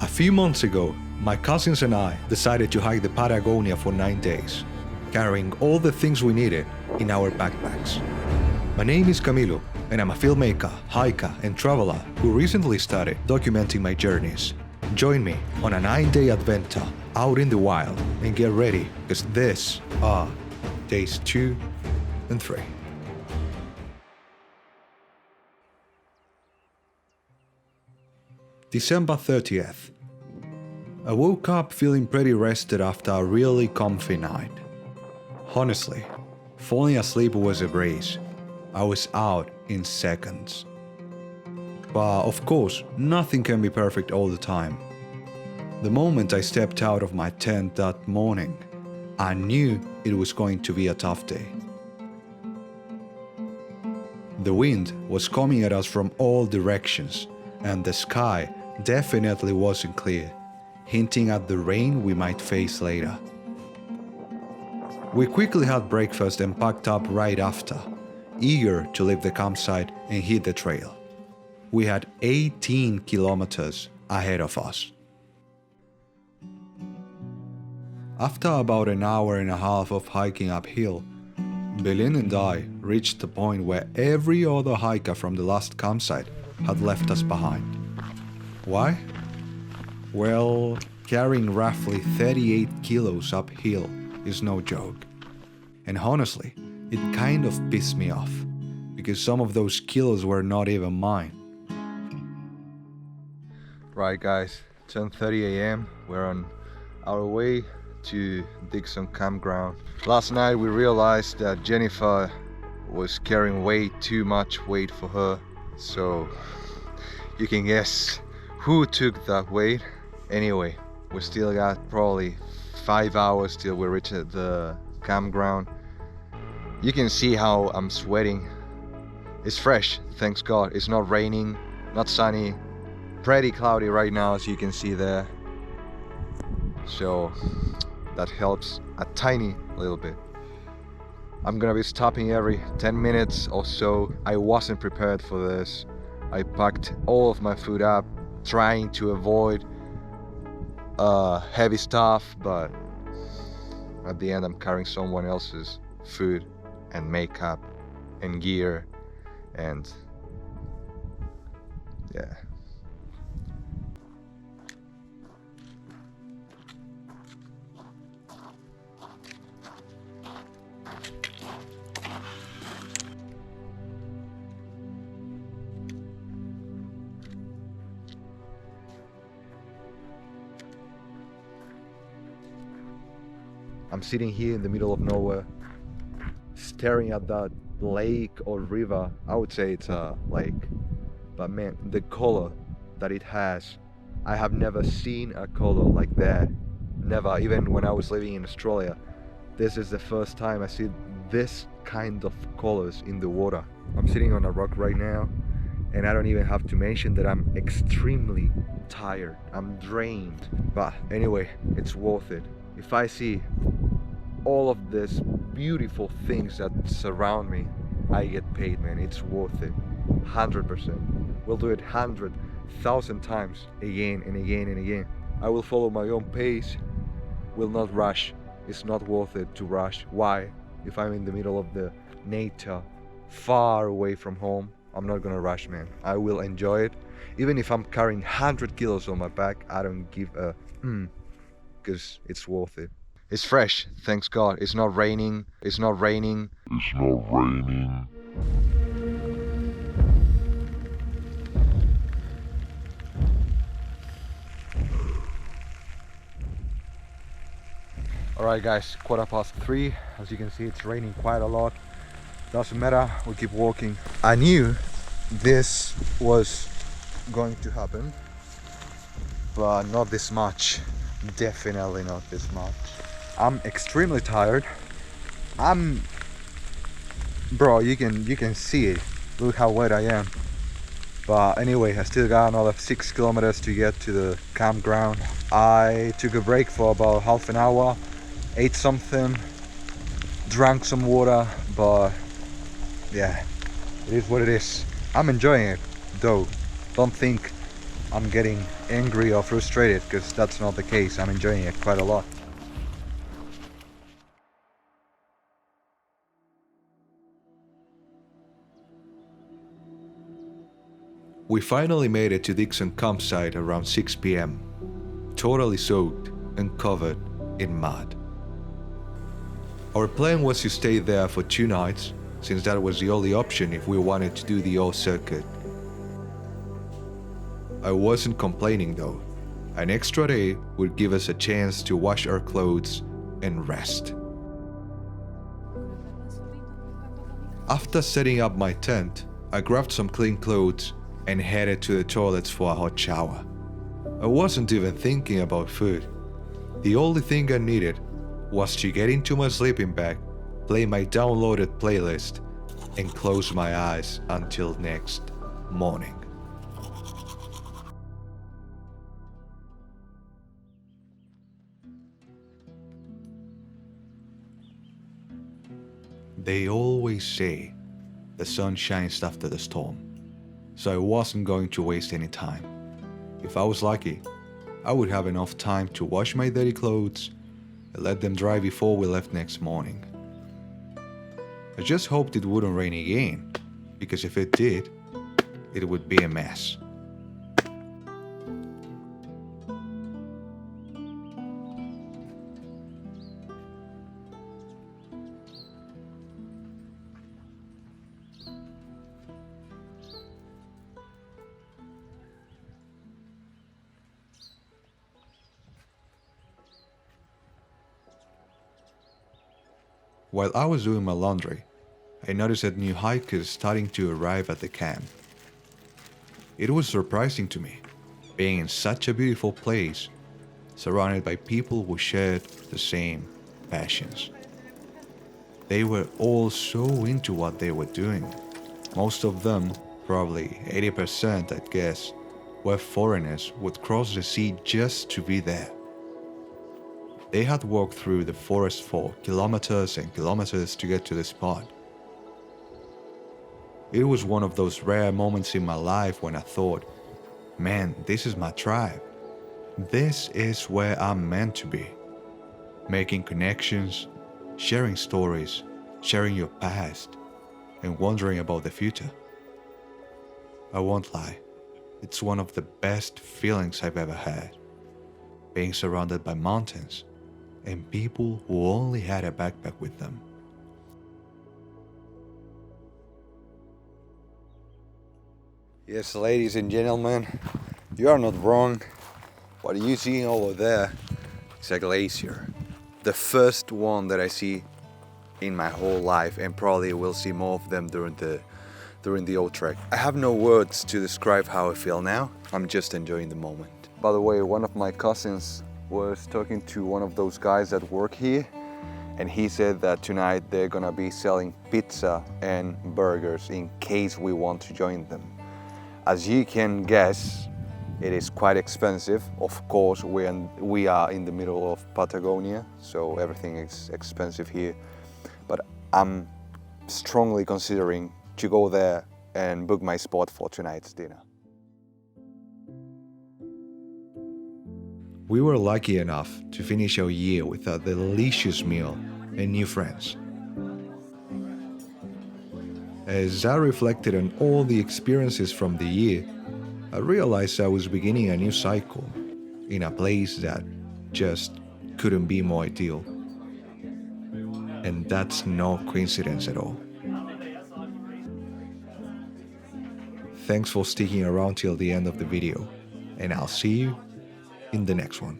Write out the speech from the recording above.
A few months ago, my cousins and I decided to hike the Patagonia for 9 days, carrying all the things we needed in our backpacks. My name is Camilo, and I'm a filmmaker, hiker, and traveler who recently started documenting my journeys. Join me on a 9-day adventure out in the wild and get ready, because this are days 2 and 3. December 30th. I woke up feeling pretty rested after a really comfy night. Honestly, falling asleep was a breeze. I was out in seconds. But of course, nothing can be perfect all the time. The moment I stepped out of my tent that morning, I knew it was going to be a tough day. The wind was coming at us from all directions, and the sky definitely wasn't clear, hinting at the rain we might face later. We quickly had breakfast and packed up right after, eager to leave the campsite and hit the trail. We had 18 kilometers ahead of us. After about an hour and a half of hiking uphill, Belén and I reached the point where every other hiker from the last campsite had left us behind. Why? Well, carrying roughly 38 kilos uphill is no joke. And honestly, it kind of pissed me off, because some of those kilos were not even mine. Right guys, 10:30 a.m. We're on our way to dig some campground. Last night we realized that Jennifer was carrying way too much weight for her, so you can guess who took that weight. Anyway, we still got probably 5 hours till we reach the campground. You can see how I'm sweating. It's fresh, thanks God. It's not raining, not sunny, pretty cloudy right now, as you can see there. So that helps a tiny little bit. I'm gonna be stopping every 10 minutes or so. I wasn't prepared for this. I packed all of my food up, trying to avoid heavy stuff, but at the end I'm carrying someone else's food and makeup and gear, and yeah. I'm sitting here in the middle of nowhere, staring at that lake or river. I would say it's a lake, but man, the color that it has, I have never seen a color like that. Never, even when I was living in Australia. This is the first time I see this kind of colors in the water. I'm sitting on a rock right now, and I don't even have to mention that I'm extremely tired. I'm drained, but anyway, it's worth it. If I see all of these beautiful things that surround me, I get paid, man. It's worth it. 100%. We'll do it 100,000 times again and again and again. I will follow my own pace, will not rush. It's not worth it to rush. Why? If I'm in the middle of the nature, far away from home, I'm not gonna rush, man. I will enjoy it. Even if I'm carrying 100 kilos on my back, I don't give a because it's worth it. It's fresh, thanks God. It's not raining. It's not raining. It's not raining. Alright guys, 3:15. As you can see, it's raining quite a lot. Doesn't matter, we keep walking. I knew this was going to happen, but not this much. Definitely not this much. I'm extremely tired. Bro, you can see it. Look how wet I am. But anyway, I still got another 6 kilometers to get to the campground. I took a break for about half an hour, ate something, drank some water, but yeah, it is what it is. I'm enjoying it though. Don't think I'm getting angry or frustrated, because that's not the case. I'm enjoying it quite a lot. We finally made it to Dixon campsite around 6 p.m. Totally soaked and covered in mud. Our plan was to stay there for 2 nights, since that was the only option if we wanted to do the whole circuit. I wasn't complaining though. An extra day would give us a chance to wash our clothes and rest. After setting up my tent, I grabbed some clean clothes and headed to the toilets for a hot shower. I wasn't even thinking about food. The only thing I needed was to get into my sleeping bag, play my downloaded playlist, and close my eyes until next morning. They always say the sun shines after the storm, so I wasn't going to waste any time. If I was lucky, I would have enough time to wash my dirty clothes and let them dry before we left next morning. I just hoped it wouldn't rain again, because if it did, it would be a mess. While I was doing my laundry, I noticed that new hikers starting to arrive at the camp. It was surprising to me, being in such a beautiful place, surrounded by people who shared the same passions. They were all so into what they were doing. Most of them, probably 80% I'd guess, were foreigners who would cross the sea just to be there. They had walked through the forest for kilometers and kilometers to get to the spot. It was one of those rare moments in my life when I thought, man, this is my tribe. This is where I'm meant to be. Making connections, sharing stories, sharing your past, and wondering about the future. I won't lie, it's one of the best feelings I've ever had. Being surrounded by mountains and people who only had a backpack with them. Yes, ladies and gentlemen, you are not wrong. What you see over there is a glacier. The first one that I see in my whole life, and probably will see more of them during the whole trek. I have no words to describe how I feel now. I'm just enjoying the moment. By the way, one of my cousins was talking to one of those guys that work here, and he said that tonight they're gonna be selling pizza and burgers in case we want to join them. As you can guess, it is quite expensive. Of course, we are in the middle of Patagonia, so everything is expensive here. But I'm strongly considering to go there and book my spot for tonight's dinner. We were lucky enough to finish our year with a delicious meal and new friends. As I reflected on all the experiences from the year, I realized I was beginning a new cycle in a place that just couldn't be more ideal. And that's no coincidence at all. Thanks for sticking around till the end of the video, and I'll see you in the next one.